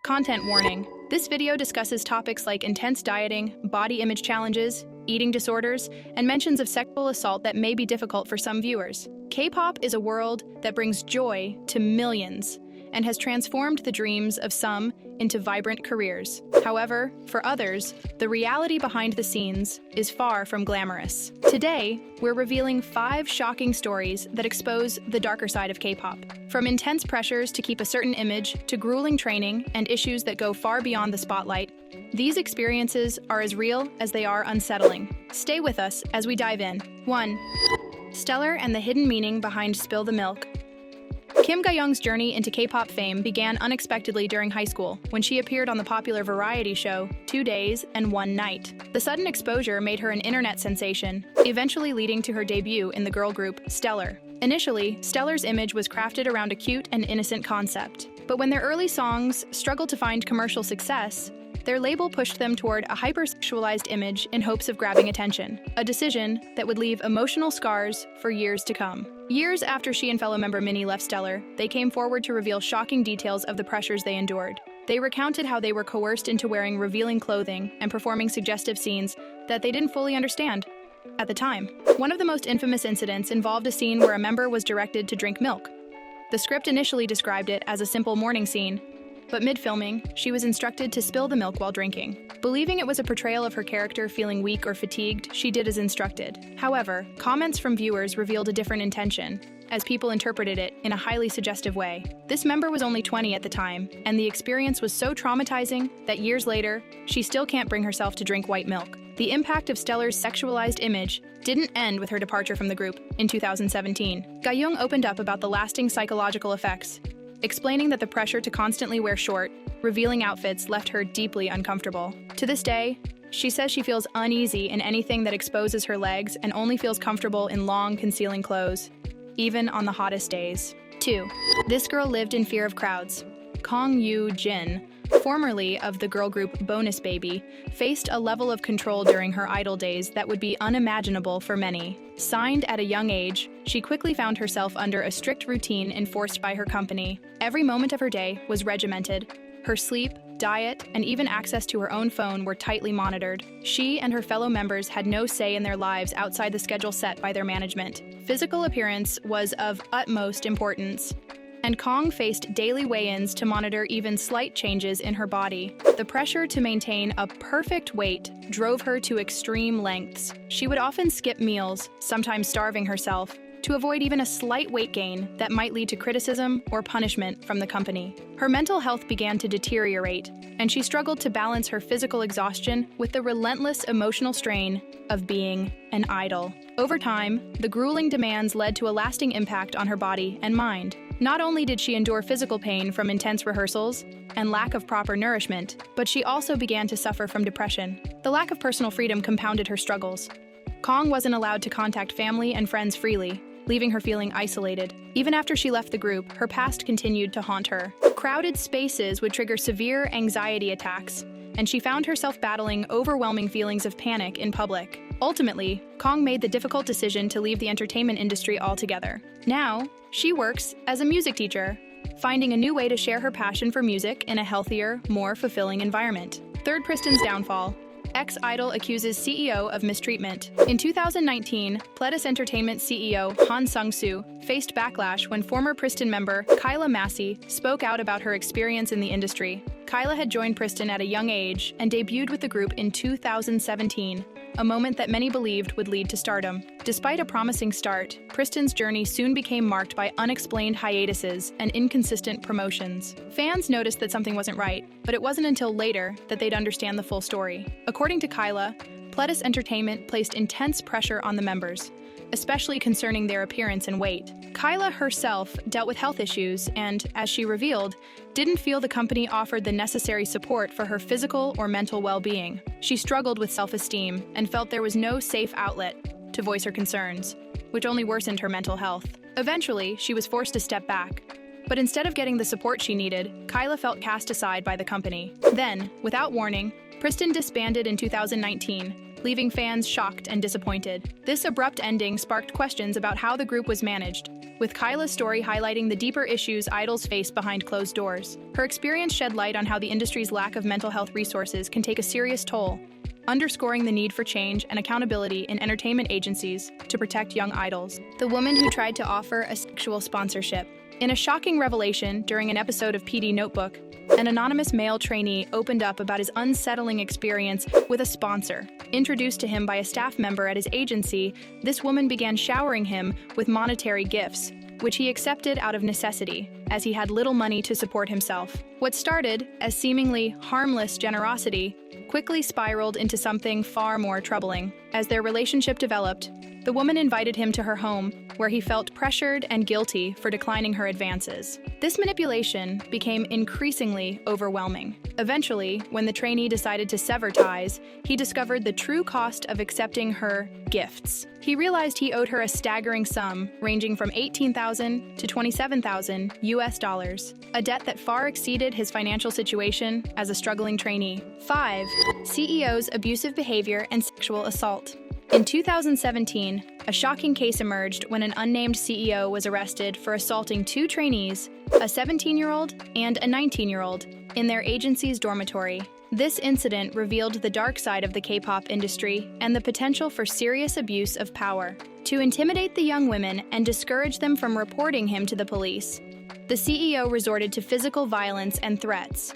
Content warning. This video discusses topics like intense dieting, body image challenges, eating disorders, and mentions of sexual assault that may be difficult for some viewers. K-pop is a world that brings joy to millions and has transformed the dreams of some into vibrant careers. However, for others, the reality behind the scenes is far from glamorous. Today, we're revealing 5 shocking stories that expose the darker side of K-pop. From intense pressures to keep a certain image to grueling training and issues that go far beyond the spotlight, these experiences are as real as they are unsettling. Stay with us as we dive in. 1. Stellar and the hidden meaning behind Spill the Milk. Kim Gayoung's journey into K-pop fame began unexpectedly during high school, when she appeared on the popular variety show 2 Days and 1 Night. The sudden exposure made her an internet sensation, eventually leading to her debut in the girl group Stellar. Initially, Stellar's image was crafted around a cute and innocent concept. But when their early songs struggled to find commercial success, their label pushed them toward a hyper-sexualized image in hopes of grabbing attention, a decision that would leave emotional scars for years to come. Years after she and fellow member Minnie left Stellar, they came forward to reveal shocking details of the pressures they endured. They recounted how they were coerced into wearing revealing clothing and performing suggestive scenes that they didn't fully understand at the time. One of the most infamous incidents involved a scene where a member was directed to drink milk. The script initially described it as a simple morning scene, but mid-filming, she was instructed to spill the milk while drinking. Believing it was a portrayal of her character feeling weak or fatigued, she did as instructed. However, comments from viewers revealed a different intention, as people interpreted it in a highly suggestive way. This member was only 20 at the time, and the experience was so traumatizing that years later, she still can't bring herself to drink white milk. The impact of Stellar's sexualized image didn't end with her departure from the group in 2017. Gayoung opened up about the lasting psychological effects, explaining that the pressure to constantly wear short, revealing outfits left her deeply uncomfortable. To this day, she says she feels uneasy in anything that exposes her legs and only feels comfortable in long, concealing clothes, even on the hottest days. 2. This girl lived in fear of crowds. Kong Yoo Jin, formerly of the girl group BONUSbaby, faced a level of control during her idol days that would be unimaginable for many. Signed at a young age, she quickly found herself under a strict routine enforced by her company. Every moment of her day was regimented. Her sleep, diet, and even access to her own phone were tightly monitored. She and her fellow members had no say in their lives outside the schedule set by their management. Physical appearance was of utmost importance, and Kong faced daily weigh-ins to monitor even slight changes in her body. The pressure to maintain a perfect weight drove her to extreme lengths. She would often skip meals, sometimes starving herself, to avoid even a slight weight gain that might lead to criticism or punishment from the company. Her mental health began to deteriorate, and she struggled to balance her physical exhaustion with the relentless emotional strain of being an idol. Over time, the grueling demands led to a lasting impact on her body and mind. Not only did she endure physical pain from intense rehearsals and lack of proper nourishment, but she also began to suffer from depression. The lack of personal freedom compounded her struggles. Kong wasn't allowed to contact family and friends freely, leaving her feeling isolated. Even after she left the group, her past continued to haunt her. Crowded spaces would trigger severe anxiety attacks, and she found herself battling overwhelming feelings of panic in public. Ultimately, Kong made the difficult decision to leave the entertainment industry altogether. Now, she works as a music teacher, finding a new way to share her passion for music in a healthier, more fulfilling environment. 3. PRISTIN's downfall. Ex-idol accuses CEO of mistreatment. In 2019, Pledis Entertainment CEO Han Sung-soo faced backlash when former PRISTIN member Kyla Massie spoke out about her experience in the industry. Kyla had joined PRISTIN at a young age and debuted with the group in 2017, a moment that many believed would lead to stardom. Despite a promising start, PRISTIN's journey soon became marked by unexplained hiatuses and inconsistent promotions. Fans noticed that something wasn't right, but it wasn't until later that they'd understand the full story. According to Kyla, Pledis Entertainment placed intense pressure on the members, especially concerning their appearance and weight. Kyla herself dealt with health issues and, as she revealed, didn't feel the company offered the necessary support for her physical or mental well-being. She struggled with self-esteem and felt there was no safe outlet to voice her concerns, which only worsened her mental health. Eventually, she was forced to step back. But instead of getting the support she needed, Kyla felt cast aside by the company. Then, without warning, PRISTIN disbanded in 2019, leaving fans shocked and disappointed. This abrupt ending sparked questions about how the group was managed with Kyla's story highlighting the deeper issues idols face behind closed doors. Her experience shed light on how the industry's lack of mental health resources can take a serious toll, underscoring the need for change and accountability in entertainment agencies to protect young idols. The woman who tried to offer a sexual sponsorship. In a shocking revelation during an episode of PD Notebook, an anonymous male trainee opened up about his unsettling experience with a sponsor. Introduced to him by a staff member at his agency, this woman began showering him with monetary gifts, which he accepted out of necessity, as he had little money to support himself. What started as seemingly harmless generosity quickly spiraled into something far more troubling. As their relationship developed, the woman invited him to her home, where he felt pressured and guilty for declining her advances. This manipulation became increasingly overwhelming. Eventually, when the trainee decided to sever ties, he discovered the true cost of accepting her gifts. He realized he owed her a staggering sum, ranging from $18,000 to $27,000 US, a debt that far exceeded his financial situation as a struggling trainee. 5. CEO's abusive behavior and sexual assault. In 2017, a shocking case emerged when an unnamed CEO was arrested for assaulting two trainees, a 17-year-old and a 19-year-old, in their agency's dormitory. This incident revealed the dark side of the K-pop industry and the potential for serious abuse of power. To intimidate the young women and discourage them from reporting him to the police, the CEO resorted to physical violence and threats.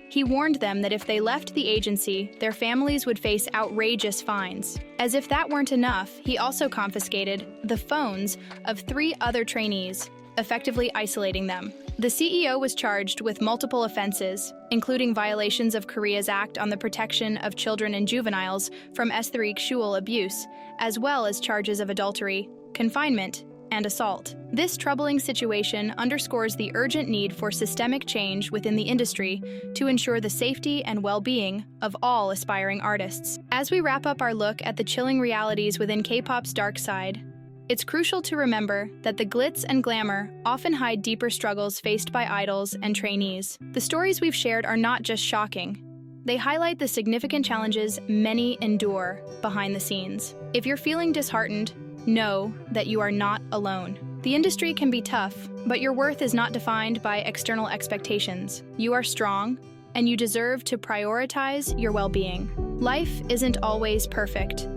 He warned them that if they left the agency, their families would face outrageous fines. As if that weren't enough, he also confiscated the phones of 3 other trainees, effectively isolating them. The CEO was charged with multiple offenses, including violations of Korea's Act on the Protection of Children and Juveniles from xual abuse, as well as charges of adultery, confinement, and assault. This troubling situation underscores the urgent need for systemic change within the industry to ensure the safety and well-being of all aspiring artists. As we wrap up our look at the chilling realities within K-pop's dark side, it's crucial to remember that the glitz and glamour often hide deeper struggles faced by idols and trainees. The stories we've shared are not just shocking. They highlight the significant challenges many endure behind the scenes. If you're feeling disheartened, know that you are not alone. The industry can be tough, but your worth is not defined by external expectations. You are strong, and you deserve to prioritize your well-being. Life isn't always perfect.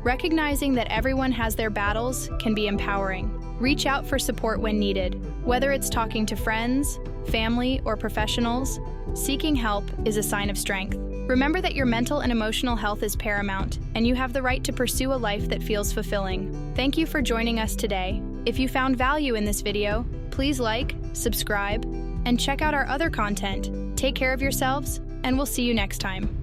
Recognizing that everyone has their battles can be empowering. Reach out for support when needed. Whether it's talking to friends, family, or professionals, seeking help is a sign of strength. Remember that your mental and emotional health is paramount, and you have the right to pursue a life that feels fulfilling. Thank you for joining us today. If you found value in this video, please like, subscribe, and check out our other content. Take care of yourselves, and we'll see you next time.